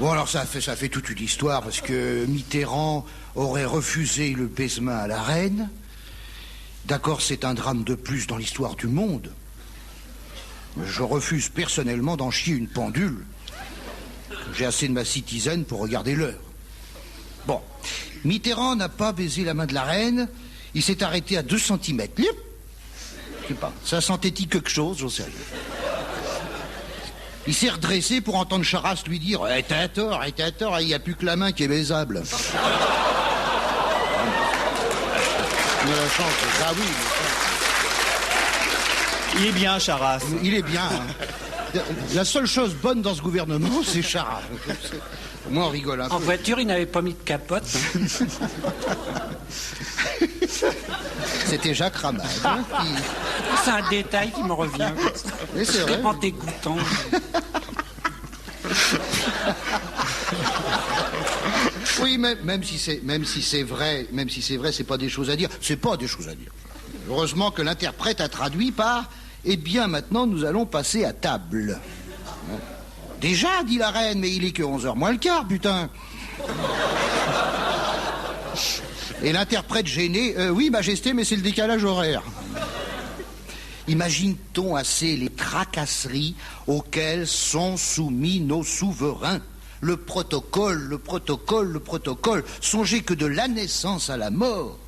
Bon, alors ça fait toute une histoire, parce que Mitterrand aurait refusé le baisement à la reine. D'accord, c'est un drame de plus dans l'histoire du monde. Je refuse personnellement d'en chier une pendule. J'ai assez de ma citizen pour regarder l'heure. Bon, Mitterrand n'a pas baisé la main de la reine, il s'est arrêté à 2 centimètres. Je sais pas, ça sentait-il quelque chose, j'en sais rien. Il s'est redressé pour entendre Charras lui dire « t'as tort, il n'y a plus que la main qui est baisable. » On a la chance, ah oui. Il est bien, Charras. Il est bien. Hein. La seule chose bonne dans ce gouvernement, c'est Charras. Moi, on rigole un peu. En voiture, il n'avait pas mis de capote. C'était Jacques Ramade. Hein, qui... C'est un détail qui me revient. Mais c'est vrai. En t'écoutant. Oui, même si c'est vrai, c'est pas des choses à dire. C'est pas des choses à dire. Heureusement que l'interprète a traduit par « Eh bien, maintenant, nous allons passer à table. » Déjà, dit la reine, mais il est que 11h moins le quart, putain. Et l'interprète gêné, oui, Majesté, mais c'est le décalage horaire. Imagine-t-on assez les tracasseries auxquelles sont soumis nos souverains? Le protocole. Songez que de la naissance à la mort,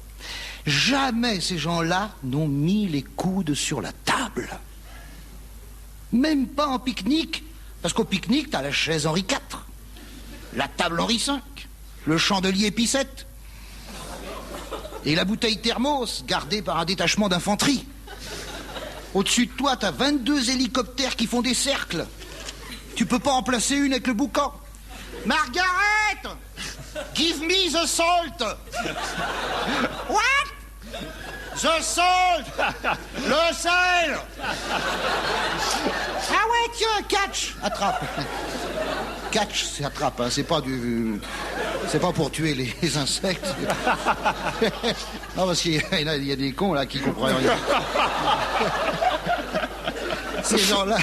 jamais ces gens-là n'ont mis les coudes sur la table. Même pas en pique-nique, parce qu'au pique-nique, t'as la chaise Henri IV, la table Henri V, le chandelier Pie VII, et la bouteille thermos, gardée par un détachement d'infanterie. Au-dessus de toi, t'as 22 hélicoptères qui font des cercles. Tu peux pas en placer une avec le boucan. Margaret! Give me the salt! What? The salt! Le sel! Ah ouais, tiens, catch! Attrape. Catch, c'est attrape, hein. C'est pas pour tuer les insectes. Non, parce qu'il y a des cons là qui comprennent rien. Ces gens-là...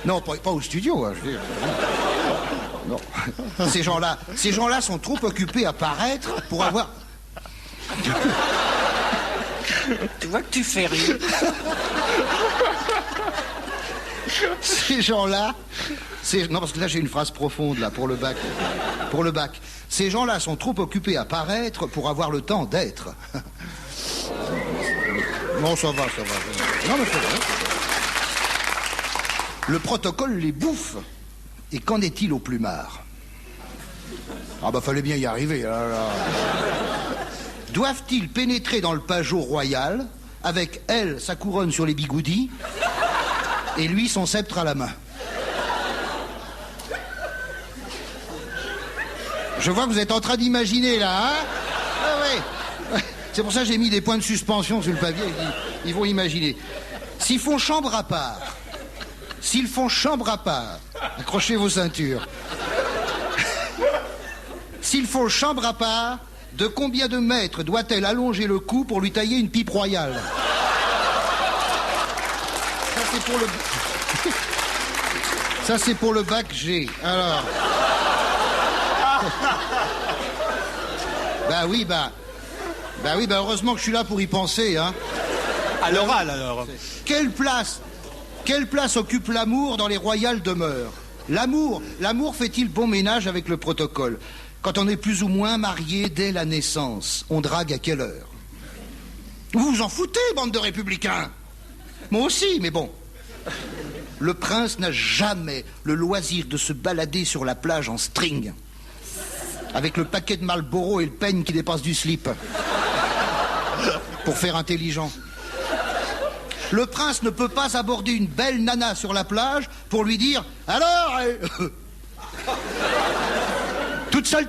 Non, pas au studio, hein, je veux dire. Non. Ces gens-là sont trop occupés à paraître pour avoir... Tu vois que tu fais rire. Ces gens-là... Non, parce que là, j'ai une phrase profonde, là, pour le bac. Pour le bac. Ces gens-là sont trop occupés à paraître pour avoir le temps d'être. Non, ça va. Non, mais c'est vrai. Le protocole les bouffe. Et qu'en est-il au plumard? Ah bah, fallait bien y arriver. Là. Doivent-ils pénétrer dans le pajot royal, avec elle, sa couronne sur les bigoudis, et lui, son sceptre à la main? Je vois que vous êtes en train d'imaginer, là, hein? Ah ouais. C'est pour ça que j'ai mis des points de suspension sur le papier. Ils vont imaginer. S'ils font chambre à part, accrochez vos ceintures. S'ils font chambre à part, de combien de mètres doit-elle allonger le cou pour lui tailler une pipe royale? Ça, c'est pour le bac G. Alors... Bah oui, heureusement que je suis là pour y penser, hein. À l'oral, alors. Quelle place occupe l'amour dans les royales demeures? L'amour fait-il bon ménage avec le protocole? Quand on est plus ou moins marié dès la naissance, on drague à quelle heure? Vous vous en foutez, bande de républicains? Moi aussi, mais bon. Le prince n'a jamais le loisir de se balader sur la plage en string, avec le paquet de Marlboro et le peigne qui dépasse du slip, pour faire intelligent. Le prince ne peut pas aborder une belle nana sur la plage pour lui dire « Alors toute seule ?»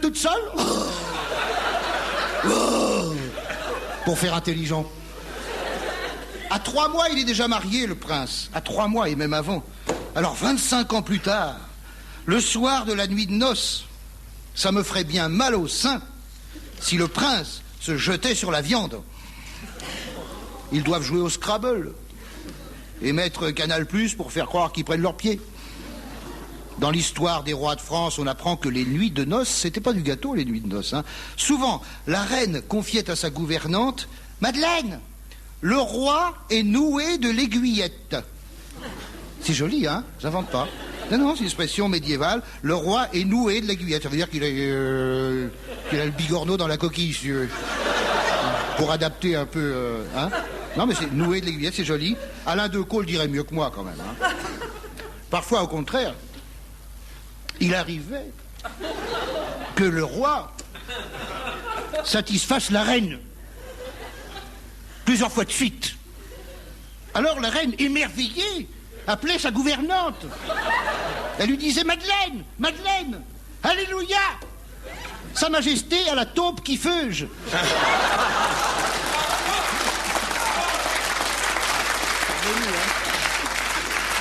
pour faire intelligent. À 3 mois, il est déjà marié, le prince. À 3 mois, et même avant. Alors, 25 ans plus tard, le soir de la nuit de noces, ça me ferait bien mal au sein si le prince se jetait sur la viande. Ils doivent jouer au Scrabble et mettre Canal+ pour faire croire qu'ils prennent leurs pieds. Dans l'histoire des rois de France, on apprend que les nuits de noces, c'était pas du gâteau, les nuits de noces. Hein. Souvent, la reine confiait à sa gouvernante, « Madeleine, le roi est noué de l'aiguillette. » C'est joli, hein? J'invente pas. Non, c'est une expression médiévale. Le roi est noué de l'aiguillette. Ça veut dire qu'il a le bigorneau dans la coquille, si tu veux. Pour adapter un peu... hein? Non, mais c'est noué de l'aiguillette, c'est joli. Alain Decaux le dirait mieux que moi, quand même. Hein? Parfois, au contraire, il arrivait que le roi satisfasse la reine. Plusieurs fois de suite. Alors la reine, émerveillée, appelait sa gouvernante. Elle lui disait « Madeleine, Madeleine, alléluia, Sa Majesté a la taupe qui feuge. »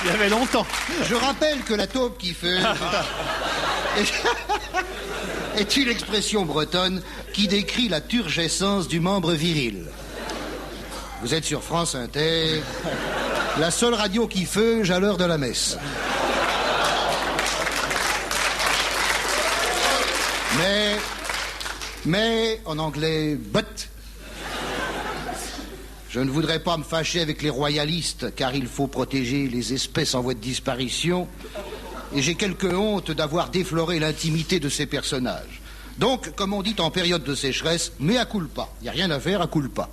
Il y avait longtemps. Je rappelle que la taupe qui feuge est une expression bretonne qui décrit la turgescence du membre viril. Vous êtes sur France Inter, la seule radio qui feuge à l'heure de la messe. Mais, en anglais, but. Je ne voudrais pas me fâcher avec les royalistes, car il faut protéger les espèces en voie de disparition. Et j'ai quelque honte d'avoir défloré l'intimité de ces personnages. Donc, comme on dit en période de sécheresse, mea culpa. Il n'y a rien à faire, à culpa.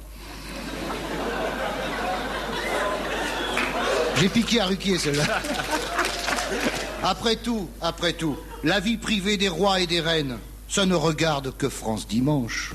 J'ai piqué à Ruquier, celle-là. Après tout, la vie privée des rois et des reines, ça ne regarde que France Dimanche.